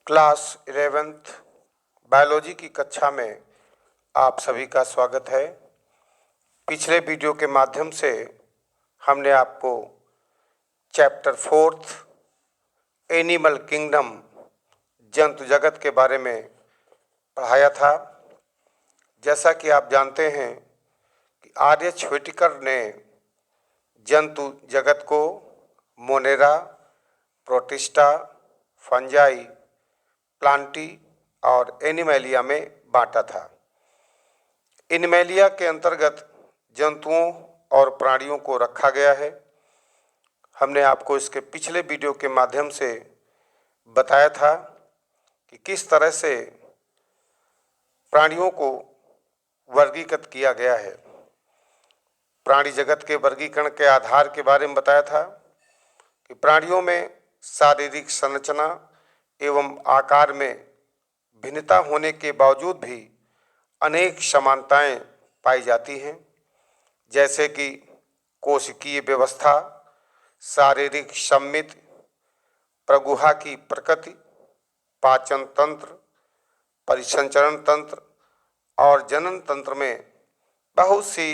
Class 11th biology की कक्षा में आप सभी का स्वागत है। पिछले वीडियो के माध्यम से हमने आपको चैप्टर 4 एनिमल किंगडम जंतु जगत के बारे में पढ़ाया था। जैसा कि आप जानते हैं कि आर.एच. व्हिटेकर ने जंतु जगत को मोनेरा, प्रोटिस्टा, फंजाई, प्लांटी और एनिमैलिया में बांटा था। एनिमैलिया के अंतर्गत जंतुओं और प्राणियों को रखा गया है। हमने आपको इसके पिछले वीडियो के माध्यम से बताया था कि किस तरह से प्राणियों को वर्गीकृत किया गया है। प्राणी जगत के वर्गीकरण के आधार के बारे में बताया था कि प्राणियों में शारीरिक संरचना एवं आकार में भिन्नता होने के बावजूद भी अनेक समानताएं पाई जाती हैं, जैसे कि कोशिकीय व्यवस्था, शारीरिक सम्मिति, प्रगुहा की प्रकृति, पाचन तंत्र, परिसंचरण तंत्र और जनन तंत्र में बहुत सी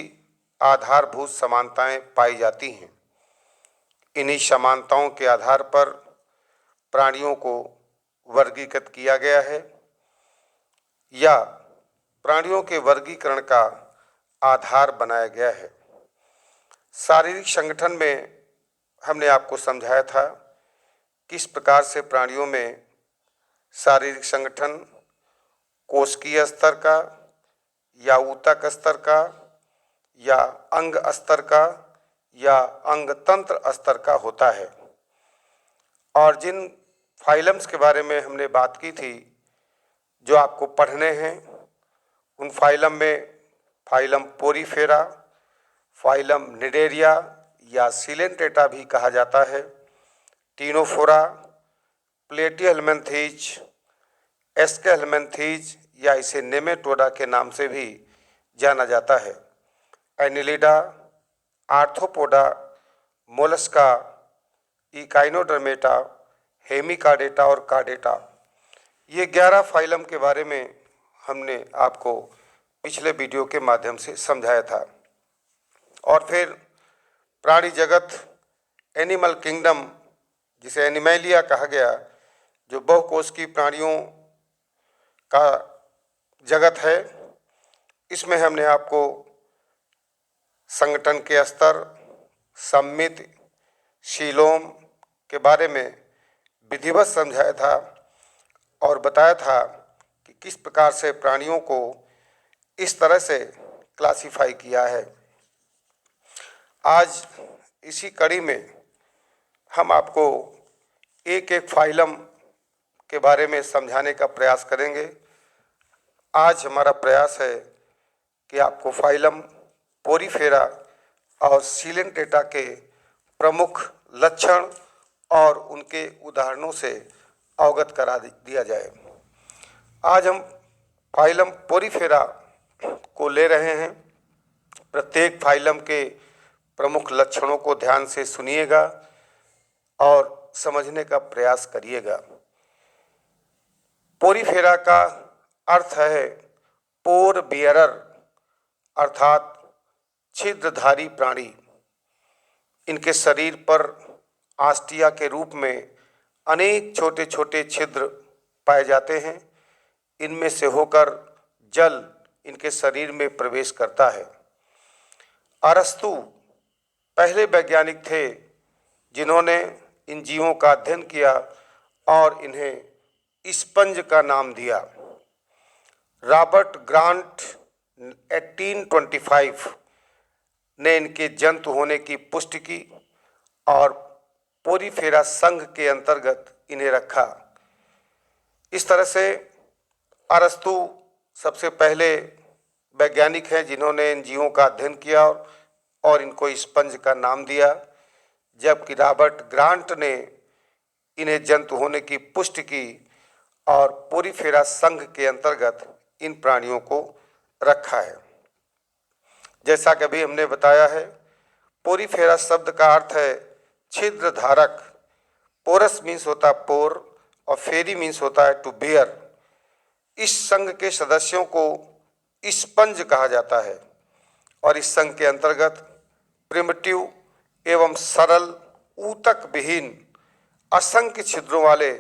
आधारभूत समानताएं पाई जाती हैं। इन्हीं समानताओं के आधार पर प्राणियों को वर्गीकृत किया गया है या प्राणियों के वर्गीकरण का आधार बनाया गया है। शारीरिक संगठन में हमने आपको समझाया था किस प्रकार से प्राणियों में शारीरिक संगठन कोशिकीय स्तर का या ऊतक स्तर का या अंग स्तर का या अंग तंत्र स्तर का होता है। और जिन फाइलम्स के बारे में हमने बात की थी जो आपको पढ़ने हैं, उन फाइलम में फाइलम पोरीफेरा, फाइलम निडेरिया या सिलेंटेटा भी कहा जाता है, टीनोफोरा, प्लेटिहेल्मिन्थीज, एस्केहेल्मिन्थीज या इसे नेमेटोडा के नाम से भी जाना जाता है, Annelida, arthropoda, Mollusca, Echinodermata, Hemichordata और कार्डेटा। ये 11 फाइलम के बारे में हमने आपको पिछले वीडियो के माध्यम से समझाया था। और फिर प्राणी जगत एनिमल किंगडम, जिसे एनिमैलिया कहा गया, जो बहुकोशिकीय प्राणियों का जगत है, इसमें हमने आपको संगठन के स्तर, सम्मिति, सीलोम के बारे में विधिवत समझाया था और बताया था कि किस प्रकार से प्राणियों को इस तरह से क्लासिफाई किया है। आज इसी कड़ी में हम आपको एक एक फाइलम के बारे में समझाने का प्रयास करेंगे। आज हमारा प्रयास है कि आपको फाइलम पोरीफेरा और सिलेंटेटा के प्रमुख लक्षण और उनके उदाहरणों से अवगत करा दिया जाए। आज हम फाइलम पोरीफेरा को ले रहे हैं। प्रत्येक फाइलम के प्रमुख लक्षणों को ध्यान से सुनिएगा और समझने का प्रयास करिएगा। पोरीफेरा का अर्थ है पोर बियरर, अर्थात छिद्रधारी प्राणी। इनके शरीर पर आस्टिया के रूप में अनेक छोटे छोटे छिद्र पाए जाते हैं। इनमें से होकर जल इनके शरीर में प्रवेश करता है। अरस्तु पहले वैज्ञानिक थे जिन्होंने इन जीवों का अध्ययन किया और इन्हें स्पंज का नाम दिया। रॉबर्ट ग्रांट 1825 ने इनके जंतु होने की पुष्टि की और पोरीफेरा संघ के अंतर्गत इन्हें रखा। इस तरह से अरस्तु सबसे पहले वैज्ञानिक हैं जिन्होंने इन जीवों का अध्ययन किया और इनको स्पंज का नाम दिया, जबकि रॉबर्ट ग्रांट ने इन्हें जंतु होने की पुष्टि की और पोरीफेरा संघ के अंतर्गत इन प्राणियों को रखा है। जैसा कि अभी हमने बताया है, पोरीफेरा शब्द का अर्थ है छिद्र धारक। पोरस मीन्स होता पोर, और फेरी मीन्स होता है टू बियर। इस संघ के सदस्यों को स्पंज कहा जाता है और इस संघ के अंतर्गत प्रिमिटिव एवं सरल ऊतक विहीन असंख्य छिद्रों वाले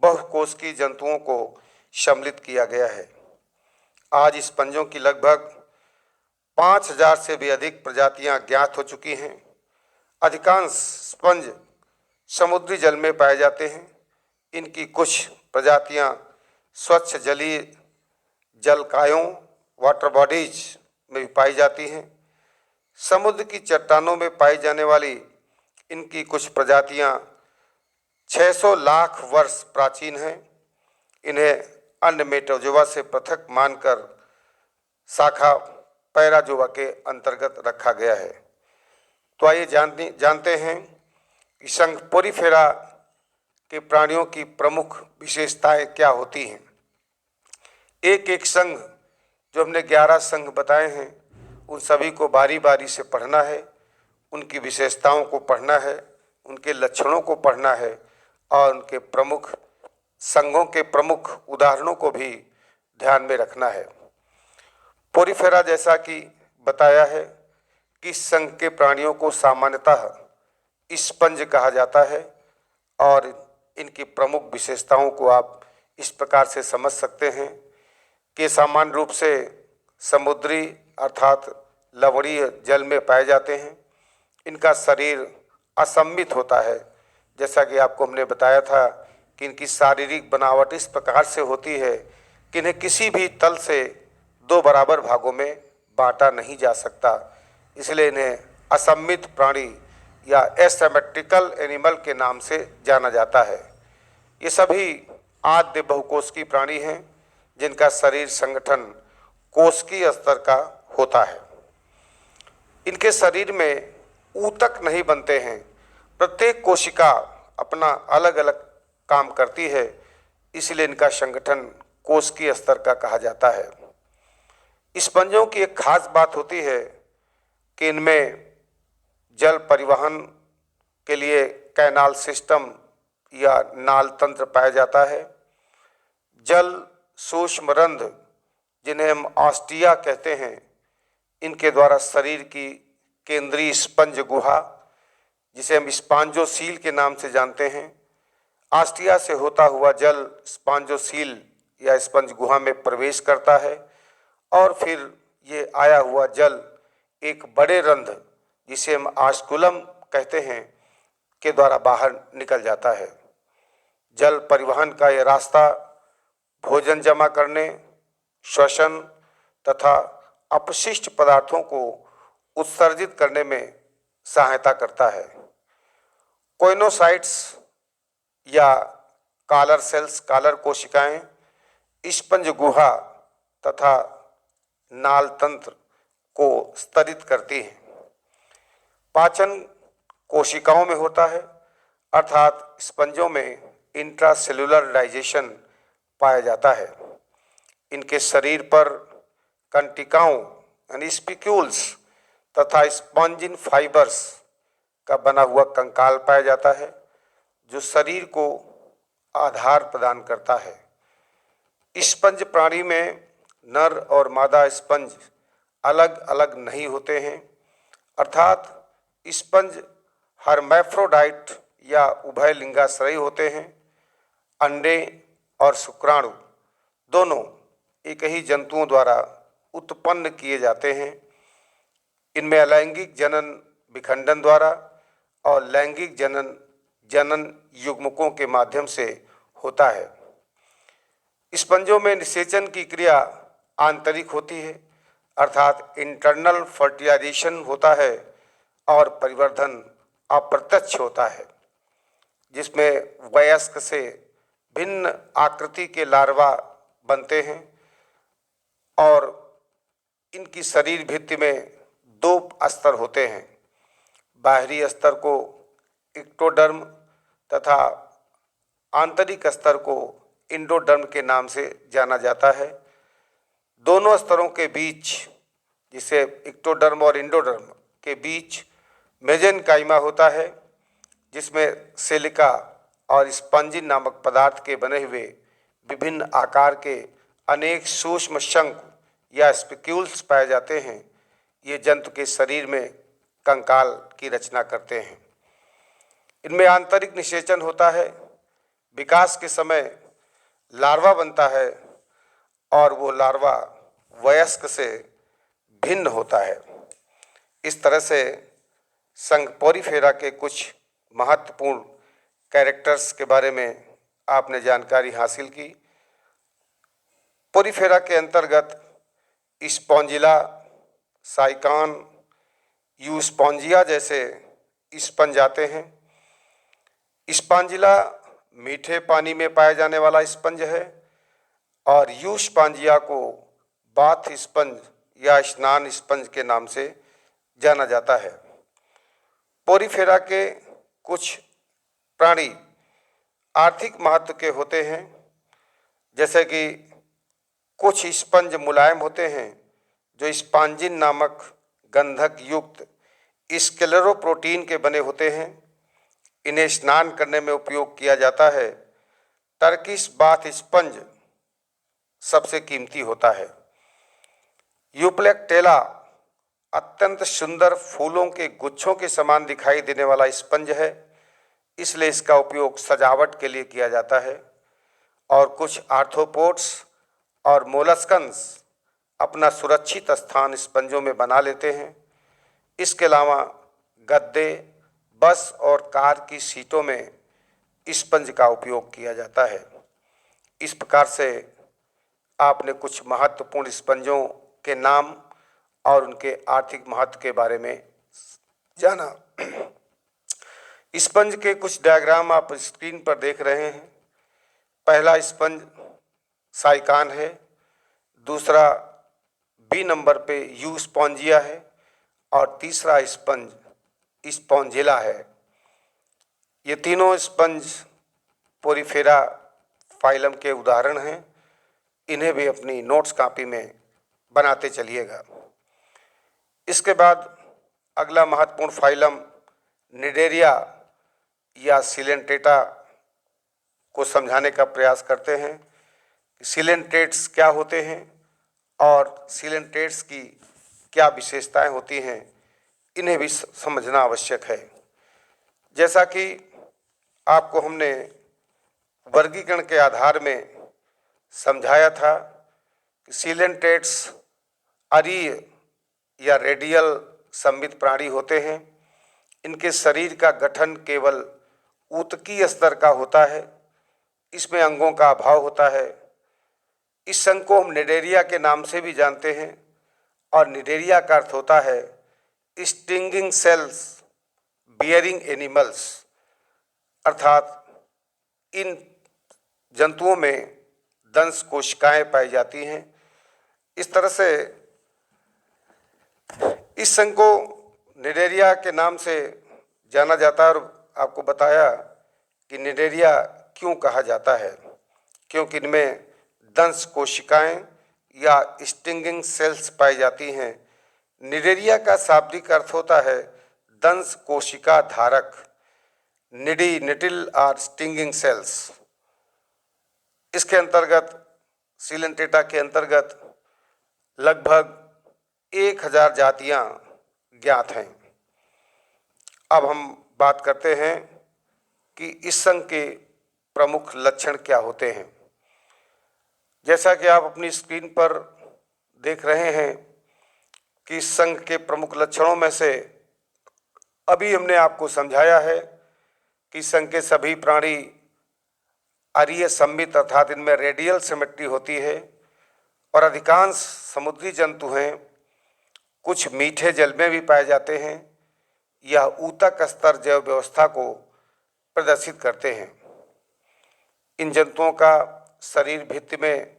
बहुकोशिकीय जंतुओं को सम्मिलित किया गया है। आज स्पंजों की लगभग 5000 से भी अधिक प्रजातियां ज्ञात हो चुकी हैं। अधिकांश स्पंज समुद्री जल में पाए जाते हैं। इनकी कुछ प्रजातियां स्वच्छ जलीय जलकायों वाटर बॉडीज में भी पाई जाती हैं। समुद्र की चट्टानों में पाई जाने वाली इनकी कुछ प्रजातियां 600 लाख वर्ष प्राचीन हैं। इन्हें अन्य मेटाजोआ से पृथक मानकर शाखा पैराजोआ के अंतर्गत रखा गया है। तो आइए जानते हैं कि संघ पोरीफेरा के प्राणियों की प्रमुख विशेषताएं क्या होती हैं। एक एक संघ जो हमने 11 संघ बताए हैं, उन सभी को बारी बारी से पढ़ना है, उनकी विशेषताओं को पढ़ना है, उनके लक्षणों को पढ़ना है और उनके प्रमुख संघों के प्रमुख उदाहरणों को भी ध्यान में रखना है। पोरीफेरा जैसा कि बताया है कि संघ के प्राणियों को सामान्यतः स्पंज कहा जाता है और इनकी प्रमुख विशेषताओं को आप इस प्रकार से समझ सकते हैं कि सामान्य रूप से समुद्री अर्थात लवणीय जल में पाए जाते हैं। इनका शरीर असममित होता है, जैसा कि आपको हमने बताया था कि इनकी शारीरिक बनावट इस प्रकार से होती है कि इन्हें किसी भी तल से 2 बराबर भागों में बांटा नहीं जा सकता, इसलिए इन्हें असममित प्राणी या एसिमेट्रिकल एनिमल के नाम से जाना जाता है। ये सभी आद्य बहुकोशिकीय प्राणी हैं जिनका शरीर संगठन कोशिकीय स्तर का होता है। इनके शरीर में ऊतक नहीं बनते हैं। प्रत्येक कोशिका अपना अलग अलग काम करती है, इसलिए इनका संगठन कोशिकीय स्तर का कहा जाता है। स्पंजों की एक खास बात होती है कि इनमें जल परिवहन के लिए कैनाल सिस्टम या नाल तंत्र पाया जाता है। जल सूक्ष्म रंध्र जिन्हें हम ऑस्टिया कहते हैं, इनके द्वारा शरीर की केंद्रीय स्पंज गुहा जिसे हम स्पॉन्जोसील के नाम से जानते हैं, ऑस्टिया से होता हुआ जल स्पॉन्जोसील या स्पंज गुहा में प्रवेश करता है और फिर ये आया हुआ जल एक बड़े रंध्र जिसे हम ऑस्कुलम कहते हैं के द्वारा बाहर निकल जाता है। जल परिवहन का यह रास्ता भोजन जमा करने, श्वसन तथा अपशिष्ट पदार्थों को उत्सर्जित करने में सहायता करता है। कोइनोसाइट्स या कॉलर सेल्स, कॉलर कोशिकाएं स्पंज गुहा तथा नाल तंत्र को स्तरित करती हैं। पाचन कोशिकाओं में होता है, अर्थात स्पंजों में इंट्रासेलुलर डाइजेशन पाया जाता है। इनके शरीर पर कंटिकाओं यानी स्पिक्यूल्स तथा स्पॉन्जिन फाइबर्स का बना हुआ कंकाल पाया जाता है जो शरीर को आधार प्रदान करता है। स्पंज प्राणी में नर और मादा स्पंज अलग अलग नहीं होते हैं, अर्थात स्पंज हर्मैफ्रोडाइट या उभयलिंगाश्रयी होते हैं। अंडे और शुक्राणु दोनों एक ही जंतुओं द्वारा उत्पन्न किए जाते हैं। इनमें अलैंगिक जनन विखंडन द्वारा और लैंगिक जनन युग्मकों के माध्यम से होता है। स्पंजों में निषेचन की क्रिया आंतरिक होती है, अर्थात इंटरनल फर्टिलाइजेशन होता है और परिवर्धन अप्रत्यक्ष होता है, जिसमें वयस्क से भिन्न आकृति के लार्वा बनते हैं और इनकी शरीर भित्ति में 2 स्तर होते हैं। बाहरी स्तर को इक्टोडर्म तथा आंतरिक स्तर को इंडोडर्म के नाम से जाना जाता है। दोनों स्तरों के बीच, जिसे इक्टोडर्म और इंडोडर्म के बीच मेजेनकाइमा होता है, जिसमें सिलिका और स्पंजिन नामक पदार्थ के बने हुए विभिन्न आकार के अनेक सूक्ष्म शंकु या स्पिक्यूल्स पाए जाते हैं। ये जंतु के शरीर में कंकाल की रचना करते हैं। इनमें आंतरिक निषेचन होता है। विकास के समय लार्वा बनता है और वो लार्वा वयस्क से भिन्न होता है। इस तरह से संघ पोरीफेरा के कुछ महत्वपूर्ण कैरेक्टर्स के बारे में आपने जानकारी हासिल की। पोरीफेरा के अंतर्गत स्पॉन्जिला, साइकान, यूस्पॉन्जिया जैसे स्पंज आते हैं। स्पॉन्जिला मीठे पानी में पाया जाने वाला स्पंज है और यूस्पॉन्जिया को बाथ स्पंज या स्नान स्पंज के नाम से जाना जाता है। पोरीफेरा के कुछ प्राणी आर्थिक महत्व के होते हैं, जैसे कि कुछ स्पंज मुलायम होते हैं जो स्पॉन्जिन नामक गंधक युक्त स्क्लेरोप्रोटीन के बने होते हैं। इन्हें स्नान करने में उपयोग किया जाता है। टर्किश बाथ स्पंज सबसे कीमती होता है। यूप्लेक्टेला अत्यंत सुंदर फूलों के गुच्छों के समान दिखाई देने वाला स्पंज है, इसलिए इसका उपयोग सजावट के लिए किया जाता है। और कुछ आर्थ्रोपोड्स और मोलस्कन्स अपना सुरक्षित स्थान स्पंजों में बना लेते हैं। इसके अलावा गद्दे, बस और कार की सीटों में स्पंज का उपयोग किया जाता है। इस प्रकार से आपने कुछ महत्वपूर्ण स्पंजों के नाम और उनके आर्थिक महत्व के बारे में जाना। स्पंज के कुछ डायग्राम आप स्क्रीन पर देख रहे हैं। पहला स्पंज साइकान है, दूसरा बी नंबर पे यूस्पॉन्जिया है और तीसरा स्पंज स्पॉन्जिला है। ये तीनों स्पंज पोरीफेरा फाइलम के उदाहरण हैं। इन्हें भी अपनी नोट्स कॉपी में बनाते चलिएगा। इसके बाद अगला महत्वपूर्ण फाइलम निडेरिया या सिलेंटेटा को समझाने का प्रयास करते हैं। सिलेंटेट्स क्या होते हैं और सिलेंटेट्स की क्या विशेषताएं होती हैं, इन्हें भी समझना आवश्यक है। जैसा कि आपको हमने वर्गीकरण के आधार में समझाया था कि सिलेंटेट्स अरीय या रेडियल संवित प्राणी होते हैं। इनके शरीर का गठन केवल ऊतकीय स्तर का होता है, इसमें अंगों का अभाव होता है। इस संघ को हम निडेरिया के नाम से भी जानते हैं और निडेरिया का अर्थ होता है स्टिंगिंग सेल्स बियरिंग एनिमल्स, अर्थात इन जंतुओं में दंश कोशिकाएं पाई जाती हैं। इस तरह से इस संघ को निडेरिया के नाम से जाना जाता है और आपको बताया कि निडेरिया क्यों कहा जाता है, क्योंकि इनमें दंश कोशिकाएं या स्टिंगिंग सेल्स पाई जाती हैं। निडेरिया का शाब्दिक अर्थ होता है दंश कोशिका धारक। निडी निटिल आर स्टिंगिंग सेल्स। इसके अंतर्गत सिलेंटेटा के अंतर्गत लगभग 1000 जातियां ज्ञात हैं। अब हम बात करते हैं कि इस संघ के प्रमुख लक्षण क्या होते हैं। जैसा कि आप अपनी स्क्रीन पर देख रहे हैं कि इस संघ के प्रमुख लक्षणों में से अभी हमने आपको समझाया है कि संघ के सभी प्राणी अरीय संवित अर्थात इनमें रेडियल सिमेट्री होती है और अधिकांश समुद्री जंतु हैं। कुछ मीठे जल में भी पाए जाते हैं। यह ऊतक स्तर जैव व्यवस्था को प्रदर्शित करते हैं। इन जंतुओं का शरीर भित्ति में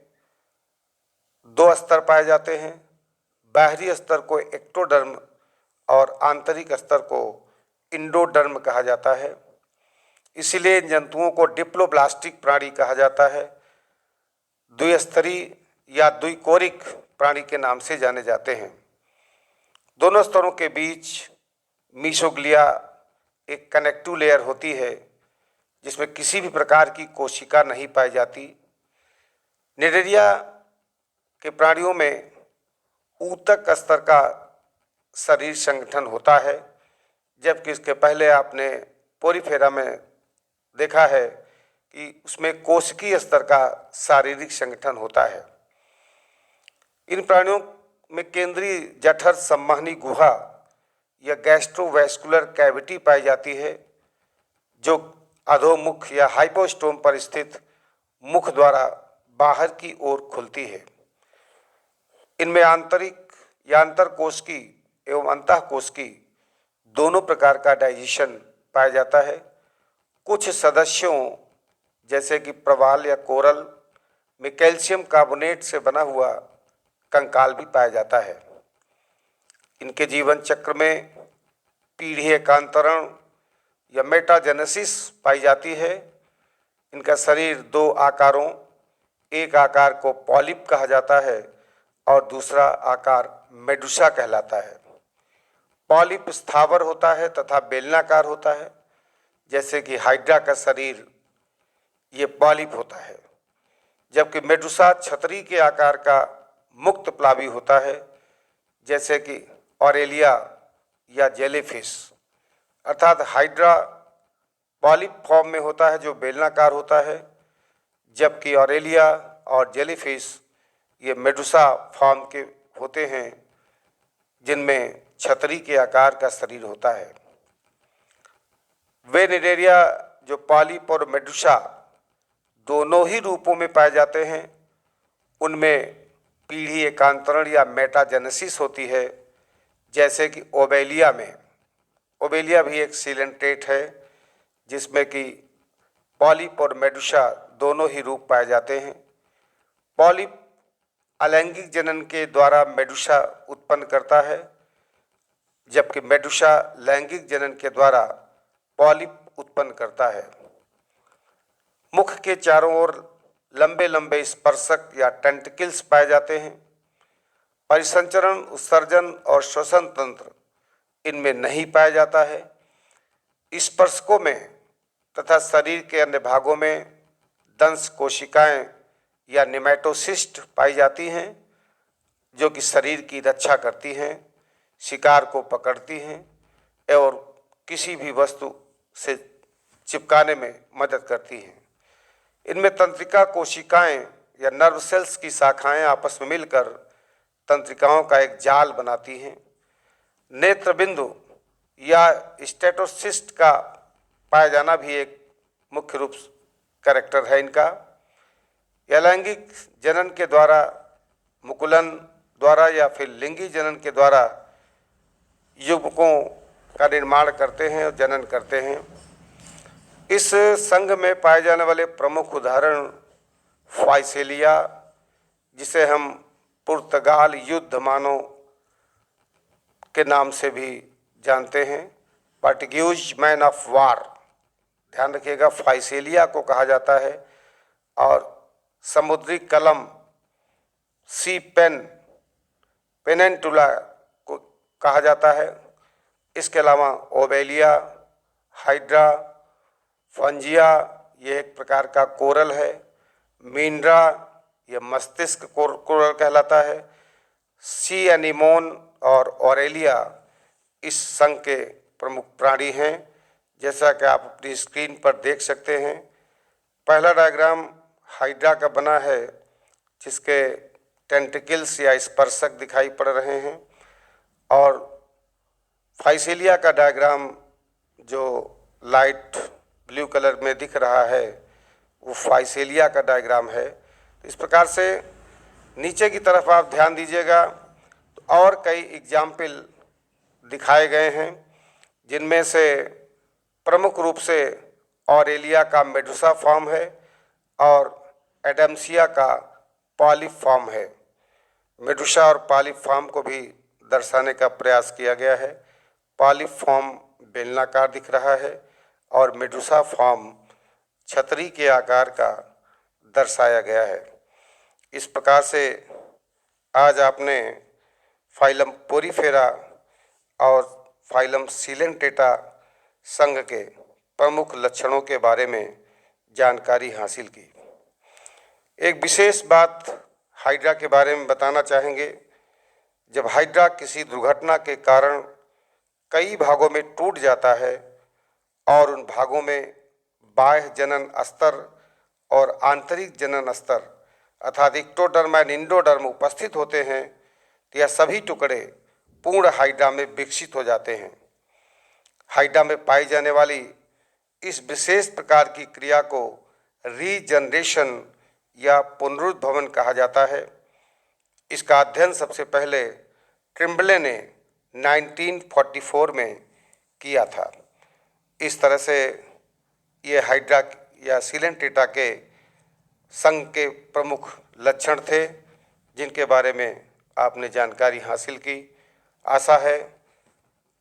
2 स्तर पाए जाते हैं। बाहरी स्तर को एक्टोडर्म और आंतरिक स्तर को इंडोडर्म कहा जाता है। इसीलिए इन जंतुओं को डिप्लोब्लास्टिक प्राणी कहा जाता है। द्विस्तरीय या द्विकोरिक प्राणी के नाम से जाने जाते हैं। दोनों स्तरों के बीच मीसोग्लिया एक कनेक्टिव लेयर होती है जिसमें किसी भी प्रकार की कोशिका नहीं पाई जाती। निडेरिया के प्राणियों में ऊतक स्तर का शरीर संगठन होता है, जबकि इसके पहले आपने पोरीफेरा में देखा है कि उसमें कोशिकीय स्तर का शारीरिक संगठन होता है। इन प्राणियों में केंद्रीय जठर संवहनी गुहा या गैस्ट्रोवैस्कुलर कैविटी पाई जाती है, जो अधोमुख या हाइपोस्टोम पर स्थित मुख द्वारा बाहर की ओर खुलती है। इनमें आंतरिक या अंतरकोशिकी एवं अंतःकोशिकी दोनों प्रकार का डाइजेशन पाया जाता है। कुछ सदस्यों जैसे कि प्रवाल या कोरल में कैल्शियम कार्बोनेट से बना हुआ कंकाल भी पाया जाता है। इनके जीवन चक्र में पीढ़ी एकांतरण या मेटाजेनेसिस पाई जाती है। इनका शरीर दो आकारों, एक आकार को पॉलिप कहा जाता है और दूसरा आकार मेडुसा कहलाता है। पॉलिप स्थावर होता है तथा बेलनाकार होता है, जैसे कि हाइड्रा का शरीर ये पॉलिप होता है, जबकि मेडुसा छतरी के आकार का मुक्त प्लावी होता है, जैसे कि ऑरेलिया या जेलीफिश। अर्थात हाइड्रा पॉलिप फॉर्म में होता है जो बेलनाकार होता है, जबकि ऑरेलिया और जेलीफिश ये मेडुसा फॉर्म के होते हैं, जिनमें छतरी के आकार का शरीर होता है। वे निडेरिया जो पॉलिप और मेडुसा दोनों ही रूपों में पाए जाते हैं, उनमें पीढ़ी एकांतरण या मेटाजेनेसिस होती है, जैसे कि ओबेलिया में। ओबेलिया भी एक सीलेंट्रेट है जिसमें कि पॉलिप और मेडुसा दोनों ही रूप पाए जाते हैं। पॉलिप अलैंगिक जनन के द्वारा मेडुसा उत्पन्न करता है, जबकि मेडुसा लैंगिक जनन के द्वारा पॉलिप उत्पन्न करता है। मुख के चारों ओर लंबे लंबे स्पर्शक या टेंटिकल्स पाए जाते हैं। परिसंचरण, उत्सर्जन और श्वसन तंत्र इनमें नहीं पाया जाता है। स्पर्शकों में तथा शरीर के अन्य भागों में दंश कोशिकाएं या निमेटोसिस्ट पाई जाती हैं, जो कि शरीर की रक्षा करती हैं, शिकार को पकड़ती हैं और किसी भी वस्तु से चिपकाने में मदद करती हैं। इनमें तंत्रिका कोशिकाएं या नर्व सेल्स की शाखाएं आपस में मिलकर तंत्रिकाओं का एक जाल बनाती हैं। नेत्र बिंदु या स्टेटोसिस्ट का पाया जाना भी एक मुख्य रूप कैरेक्टर है इनका। अलैंगिक जनन के द्वारा, मुकुलन द्वारा या फिर लिंगी जनन के द्वारा युग्मकों का निर्माण करते हैं और जनन करते हैं। इस संघ में पाए जाने वाले प्रमुख उदाहरण फाइसेलिया, जिसे हम पुर्तगाल युद्ध मानव के नाम से भी जानते हैं, पर्टिग्यूज मैन ऑफ वार, ध्यान रखिएगा, फाइसेलिया को कहा जाता है। और समुद्री कलम, सी पेन, पेनेंटुला को कहा जाता है। इसके अलावा ओबेलिया, हाइड्रा, फंजिया ये एक प्रकार का कोरल है। मींड्रा ये मस्तिष्क कोरल कहलाता है। सी एनीमोन और ऑरेलिया इस संघ के प्रमुख प्राणी हैं, जैसा कि आप अपनी स्क्रीन पर देख सकते हैं। पहला डायग्राम हाइड्रा का बना है, जिसके टेंटिकल्स या स्पर्शक दिखाई पड़ रहे हैं, और फाइसेलिया का डायग्राम जो लाइट ब्लू कलर में दिख रहा है वो फाइसेलिया का डायग्राम है। इस प्रकार से नीचे की तरफ आप ध्यान दीजिएगा तो और कई एग्जाम्पल दिखाए गए हैं, जिनमें से प्रमुख रूप से ऑरेलिया का मेडुसा फॉर्म है और एडम्सिया का पॉलिप फॉर्म है। मेडुसा और पॉलिप फॉर्म को भी दर्शाने का प्रयास किया गया है। पॉलिप फॉर्म बेलनाकार दिख रहा है और मेडुसा फॉर्म छतरी के आकार का दर्शाया गया है। इस प्रकार से आज आपने फाइलम पोरीफेरा और फाइलम सीलेंटेटा संघ के प्रमुख लक्षणों के बारे में जानकारी हासिल की। एक विशेष बात हाइड्रा के बारे में बताना चाहेंगे। जब हाइड्रा किसी दुर्घटना के कारण कई भागों में टूट जाता है और उन भागों में बाह्य जनन स्तर और आंतरिक जनन स्तर अर्थात एक्टोडर्म और इंडोडर्म उपस्थित होते हैं, तो यह सभी टुकड़े पूर्ण हाइड्रा में विकसित हो जाते हैं। हाइड्रा में पाई जाने वाली इस विशेष प्रकार की क्रिया को रीजनरेशन या पुनरुद्भवन कहा जाता है। इसका अध्ययन सबसे पहले ट्रिम्बले ने 1944 में किया था। इस तरह से ये हाइड्रा या सीलेंट टेट्रा के संघ के प्रमुख लक्षण थे, जिनके बारे में आपने जानकारी हासिल की। आशा है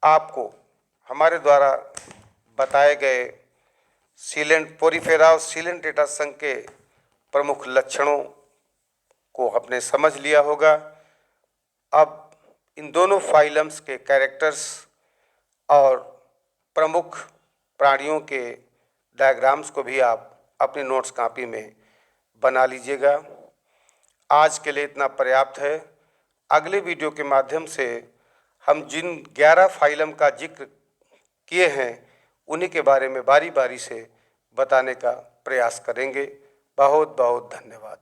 आपको हमारे द्वारा बताए गए सीलेंट पोरीफेरा और सीलेंट टेट्रा संघ के प्रमुख लक्षणों को आपने समझ लिया होगा। अब इन दोनों फाइलम्स के कैरेक्टर्स और प्रमुख प्राणियों के डायग्राम्स को भी आप अपनी नोट्स कॉपी में बना लीजिएगा। आज के लिए इतना पर्याप्त है। अगले वीडियो के माध्यम से हम जिन 11 फाइलम का जिक्र किए हैं उन्हीं के बारे में बारी बारी से बताने का प्रयास करेंगे। बहुत बहुत धन्यवाद।